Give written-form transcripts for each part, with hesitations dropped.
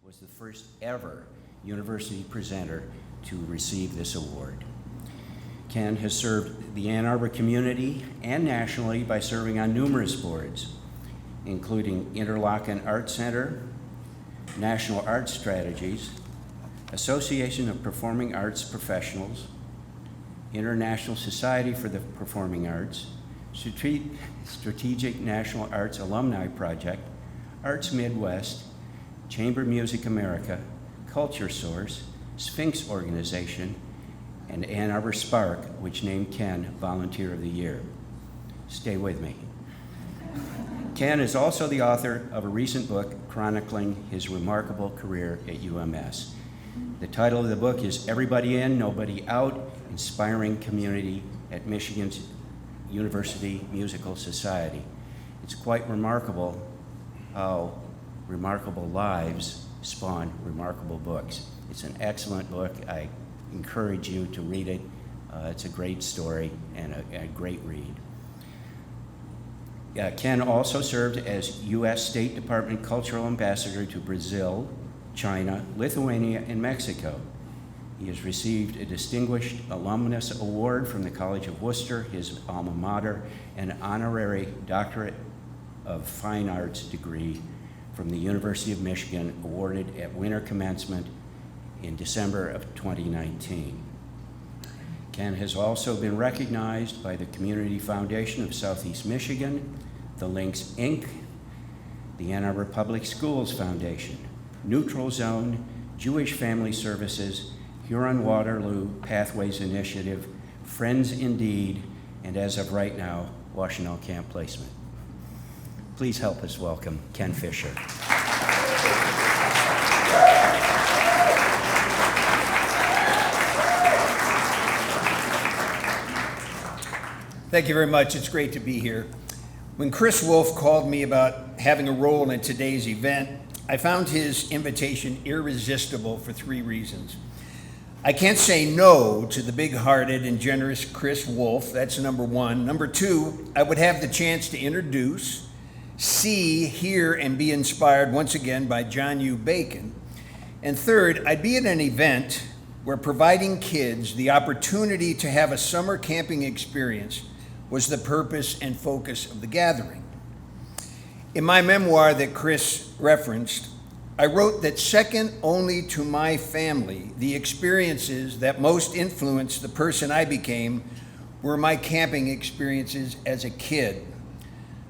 was the first ever university presenter to receive this award. Ken has served the Ann Arbor community and nationally by serving on numerous boards, including Interlochen Arts Center, National Arts Strategies, Association of Performing Arts Professionals, International Society for the Performing Arts, Strategic National Arts Alumni Project, Arts Midwest, Chamber Music America, Culture Source, Sphinx Organization, and Ann Arbor Spark, which named Ken Volunteer of the Year. Stay with me. Ken is also the author of a recent book chronicling his remarkable career at UMS. The title of the book is Everybody In, Nobody Out, Inspiring Community at Michigan's University Musical Society. It's quite remarkable how remarkable lives spawn remarkable books. It's an excellent book. I encourage you to read it. It's a great story and a great read. Ken also served as U.S. State Department Cultural Ambassador to Brazil, China, Lithuania, and Mexico. He has received a Distinguished Alumnus Award from the College of Worcester, his alma mater, and an honorary Doctorate of Fine Arts degree from the University of Michigan, awarded at winter commencement in December of 2019. Ken has also been recognized by the Community Foundation of Southeast Michigan, the Lynx Inc., the Ann Arbor Public Schools Foundation, Neutral Zone, Jewish Family Services, Huron-Waterloo Pathways Initiative, Friends Indeed, and as of right now, Washtenaw Camp Placement. Please help us welcome Ken Fischer. Thank you very much. It's great to be here. When Chris Wolfe called me about having a role in today's event, I found his invitation irresistible for three reasons. I can't say no to the big-hearted and generous Chris Wolfe, that's number one. Number two, I would have the chance to introduce, see, hear, and be inspired once again by John U. Bacon. And third, I'd be at an event where providing kids the opportunity to have a summer camping experience was the purpose and focus of the gathering. In my memoir that Chris referenced, I wrote that second only to my family, the experiences that most influenced the person I became were my camping experiences as a kid.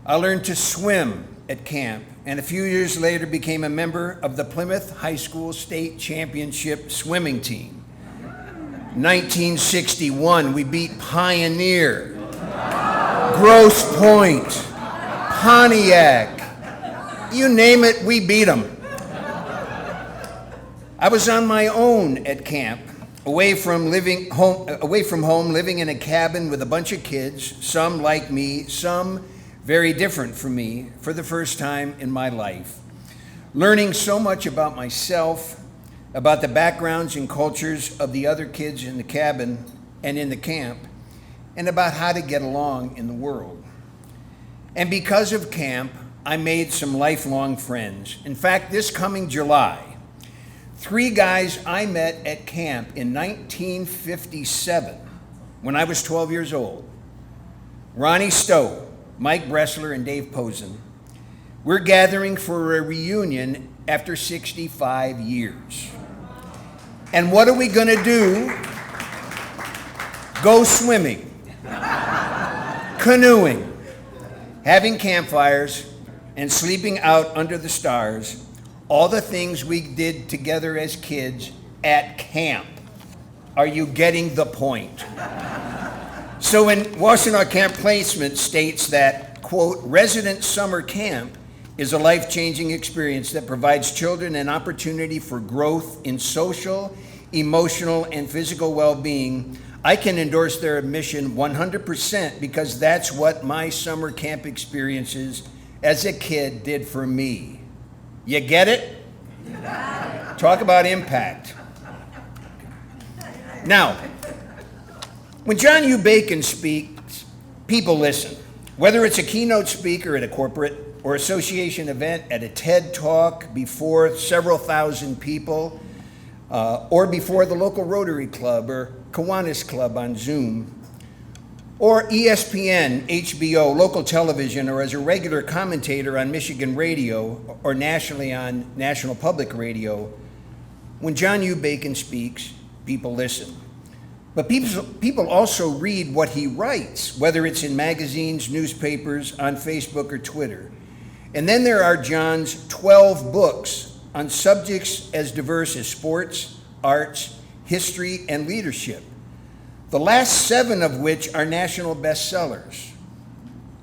I learned to swim at camp, and a few years later became a member of the Plymouth High School State Championship swimming team. 1961, we beat Pioneer, Grosse Pointe, Pontiac, you name it, we beat them. I was on my own at camp, away from home, living in a cabin with a bunch of kids, some like me, some very different from me, for the first time in my life. Learning so much about myself, about the backgrounds and cultures of the other kids in the cabin and in the camp, and about how to get along in the world. And because of camp, I made some lifelong friends. In fact, this coming July, three guys I met at camp in 1957, when I was 12 years old, Ronnie Stowe, Mike Bressler, and Dave Posen, we're gathering for a reunion after 65 years. And what are we gonna do? Go swimming, canoeing, having campfires, and sleeping out under the stars, all the things we did together as kids at camp. Are you getting the point? So when Washtenaw Camp Placement states that, quote, resident summer camp is a life-changing experience that provides children an opportunity for growth in social, emotional, and physical well-being, I can endorse their mission 100% because that's what my summer camp experiences as a kid did for me. You get it? You got it. Talk about impact. Now, when John U. Bacon speaks, people listen. Whether it's a keynote speaker at a corporate or association event at a TED Talk before several thousand people, or before the local Rotary Club or Kiwanis Club on Zoom, or ESPN, HBO, local television, or as a regular commentator on Michigan radio or nationally on National Public Radio, when John U. Bacon speaks, people listen. But people also read what he writes, whether it's in magazines, newspapers, on Facebook, or Twitter. And then there are John's 12 books on subjects as diverse as sports, arts, history, and leadership, the last 7 of which are national bestsellers.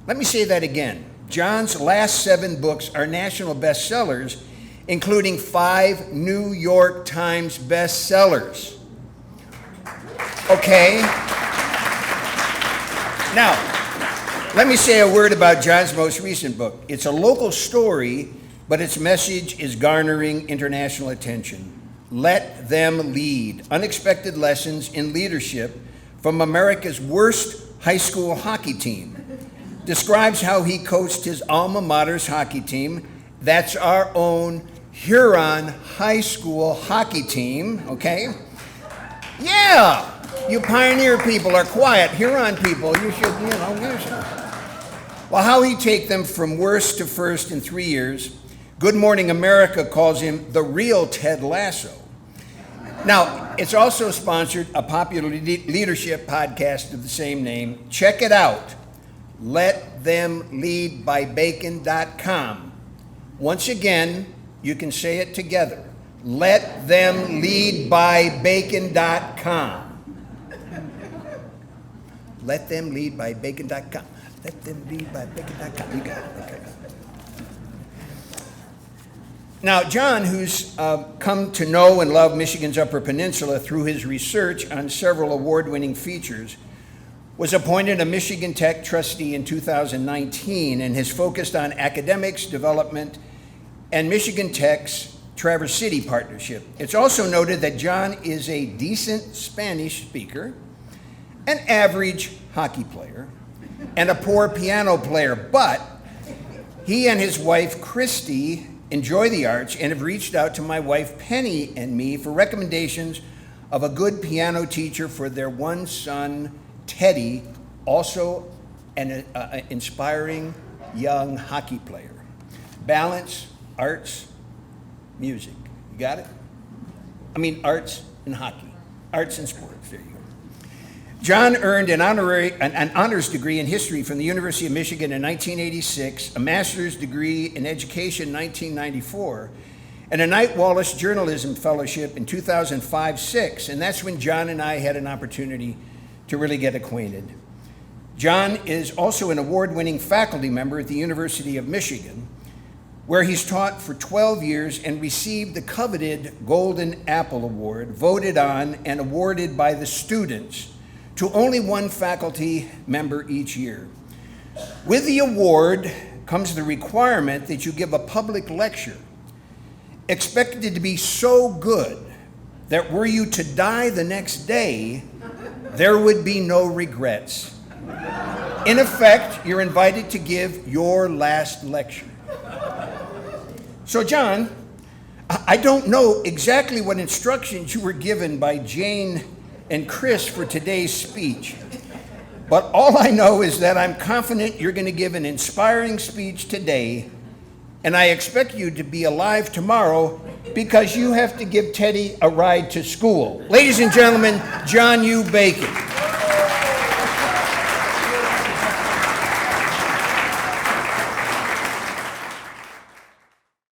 Let me say that again. John's last 7 books are national bestsellers, including 5 New York Times bestsellers. Okay? Now, let me say a word about John's most recent book. It's a local story, but its message is garnering international attention. Let Them Lead, Unexpected Lessons in Leadership from America's Worst High School Hockey Team. Describes how he coached his alma mater's hockey team. That's our own Huron High School hockey team, okay? Yeah! You Pioneer people are quiet. Huron people, you should. Well, how he take them from worst to first in 3 years. Good Morning America calls him the real Ted Lasso. Now, it's also sponsored a popular leadership podcast of the same name. Check it out. LetThemLeadByBacon.com. Once again, you can say it together. LetThemLeadByBacon.com. LetThemLeadByBacon.com. LetThemLeadByBacon.com. You got it. Okay. Now, John, who's come to know and love Michigan's Upper Peninsula through his research on several award-winning features, was appointed a Michigan Tech trustee in 2019 and has focused on academics, development, and Michigan Tech's Traverse City partnership. It's also noted that John is a decent Spanish speaker, an average hockey player, and a poor piano player, but he and his wife, Christy, enjoy the arts and have reached out to my wife, Penny, and me for recommendations of a good piano teacher for their one son, Teddy, also an inspiring young hockey player. Balance, arts, music. You got it? I mean, arts and hockey. Arts and sports. There you go. John earned an honors degree in history from the University of Michigan in 1986, a master's degree in education in 1994, and a Knight Wallace Journalism Fellowship in 2005-06, and that's when John and I had an opportunity to really get acquainted. John is also an award-winning faculty member at the University of Michigan, where he's taught for 12 years and received the coveted Golden Apple Award, voted on and awarded by the students to only one faculty member each year. With the award comes the requirement that you give a public lecture, expected to be so good that were you to die the next day, there would be no regrets. In effect, you're invited to give your last lecture. So, John, I don't know exactly what instructions you were given by Jane and Chris for today's speech, but all I know is that I'm confident you're going to give an inspiring speech today, and I expect you to be alive tomorrow because you have to give Teddy a ride to school. Ladies and gentlemen, John U. Bacon.